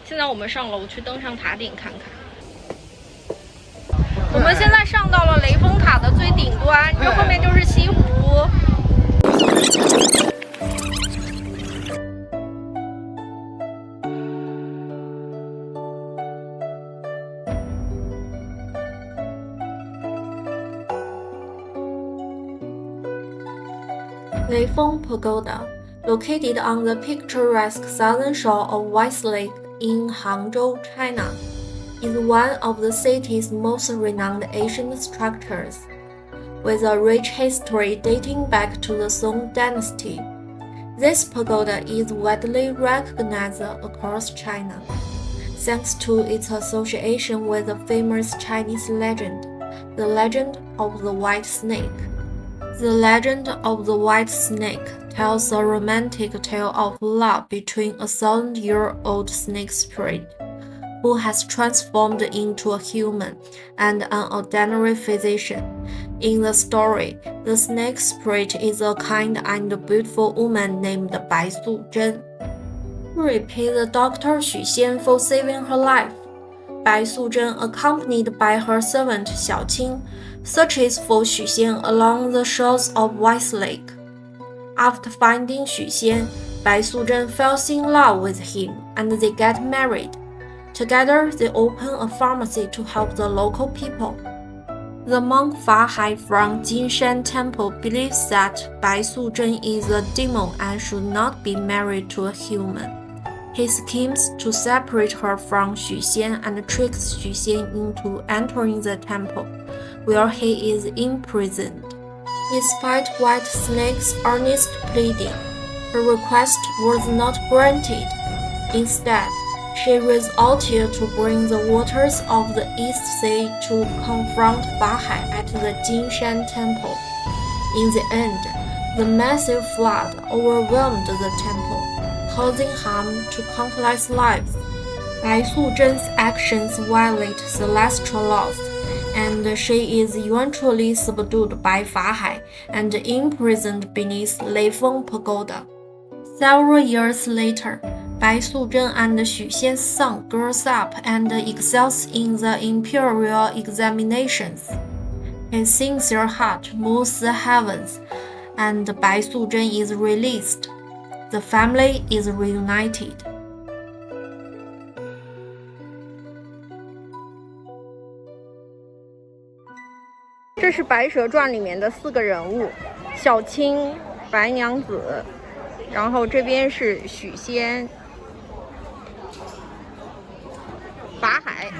现在我们上楼去登上塔顶看看。我们现在上到了雷峰塔的最顶端，这后面就是西湖。Leifeng Pagoda, located on the picturesque southern shore of White Lake in Hangzhou, China, is one of the city's most renowned ancient structures, with a rich history dating back to the Song dynasty. This pagoda is widely recognized across China, thanks to its association with a famous Chinese legend, the legend of the White Snake. The legend of the White Snake tells a romantic tale of love between a 1,000-year-old snake spirit who has transformed into a human and an ordinary physician. In the story, the snake spirit is a kind and beautiful woman named Bai Suzhen. To repay the doctor Xu Xian for saving her life, Bai Suzhen, accompanied by her servant Xiao Qing, searches for Xu Xian along the shores of White Lake. After finding Xu Xian, Bai Suzhen falls in love with him and they get married. Together, they open a pharmacy to help the local people. The monk Fa Hai from Jinshan Temple believes that Bai Suzhen is a demon and should not be married to a human. He schemes to separate her from Xu Xian and tricks Xu Xian into entering the temple, where he is imprisoned. Despite White Snake's earnest pleading, her request was not granted. Instead, she resolved to bring the waters of the East Sea to confront Fa Hai at the Jinshan Temple. In the end, the massive flood overwhelmed the temple, causing harm to countless lives. Bai Suzhen's actions violate celestial laws, and she is eventually subdued by Fa Hai and imprisoned beneath Leifeng Pagoda. Several years later, Bai Suzhen and Xu Xian's son grows up and excels in the imperial examinations. His sincere heart moves the heavens, and Bai Suzhen is released. The family is reunited. 这是《白蛇传》里面的4个人物：小青、白娘子，然后这边是许仙、法海。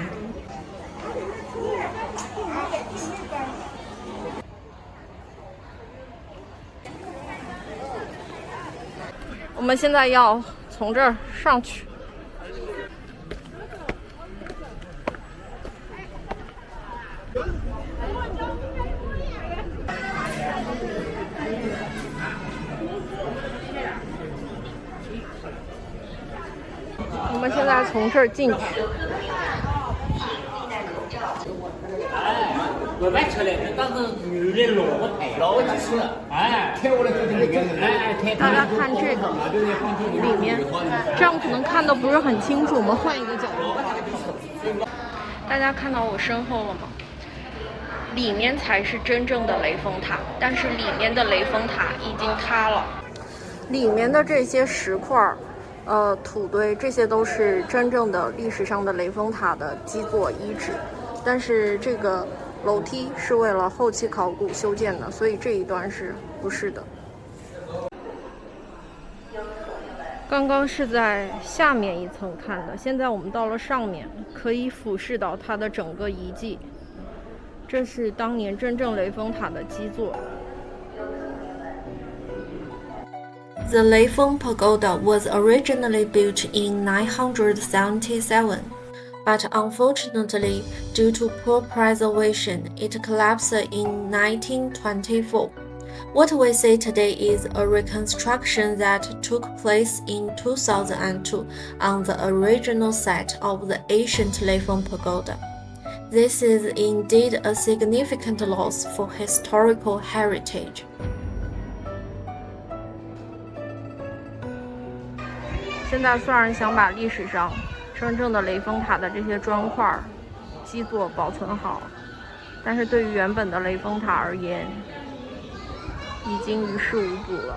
我们现在要从这儿上去。我们现在从这儿进去。我买车来，当时女的老几次，哎，开过来就这个，哎，大家看这个里面，这样可能看的不是很清楚，我们换一个角度。大家看到我身后了吗？里面才是真正的雷峰塔，但是里面的雷峰塔已经塌了。里面的这些石块土堆，这些都是真正的历史上的雷峰塔的基座遗址，但是这个楼梯是为了后期考古修建的，所以这一段是不是的？刚刚是在下面一层看的，现在我们到了上面，可以俯视到它的整个遗迹。这是当年真正雷峰塔的基座。The Leifeng Pagoda was originally built in 977, but unfortunately, due to poor preservation, it collapsed in 1924. What we see today is a reconstruction that took place in 2002 on the original site of the ancient Leifeng Pagoda. This is indeed a significant loss for historical heritage. 现在虽然想把历史上真正的雷峰塔的这些砖块基座保存好，但是对于原本的雷峰塔而言，已经于事无补了。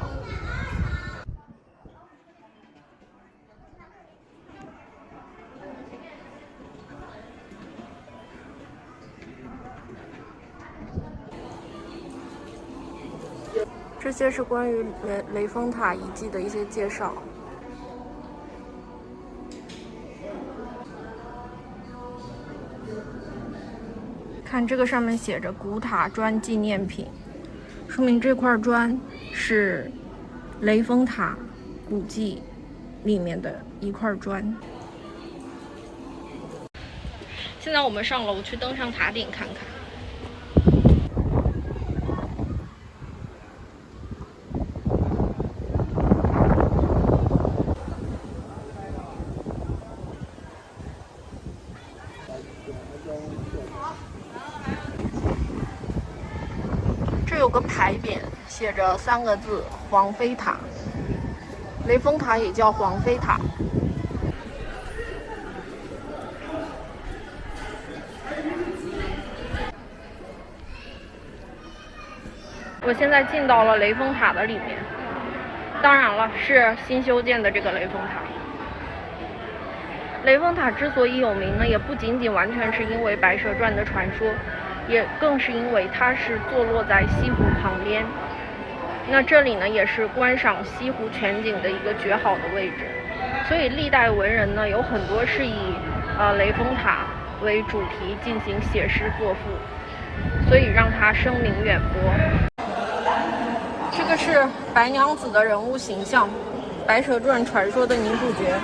这些是关于雷峰塔遗迹的一些介绍。看这个上面写着古塔砖纪念品，说明这块砖是雷峰塔古迹里面的一块砖。现在我们上楼去登上塔顶看看。这有个牌匾，写着3个字“黄飞塔”。雷峰塔也叫黄飞塔。我现在进到了雷峰塔的里面，当然了，是新修建的这个雷峰塔。雷峰塔之所以有名呢，也不仅仅完全是因为《白蛇传》的传说，也更是因为它是坐落在西湖旁边。那这里呢，也是观赏西湖全景的一个绝好的位置。所以历代文人呢，有很多是以雷峰塔为主题进行写诗作赋，所以让它声名远播。这个是白娘子的人物形象，《白蛇传》传说的女主角。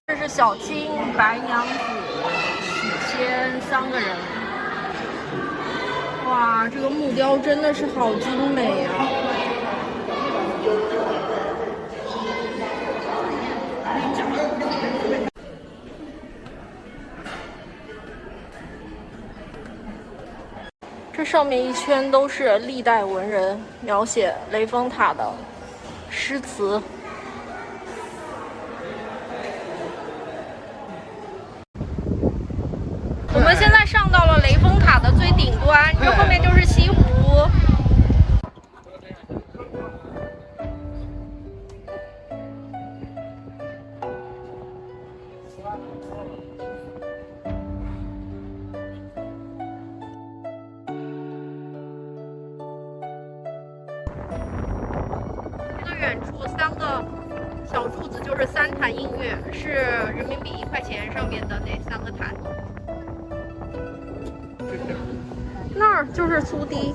这是小青、白娘子、许仙3个人。哇，这个木雕真的是好精美啊！这上面一圈都是历代文人描写雷峰塔的诗词。我们现在上到了雷峰塔的最顶端，这后面就是西湖。这个远处3个小柱子就是3坛映月，是人民币1块钱上面的那3个坛。那儿就是苏堤。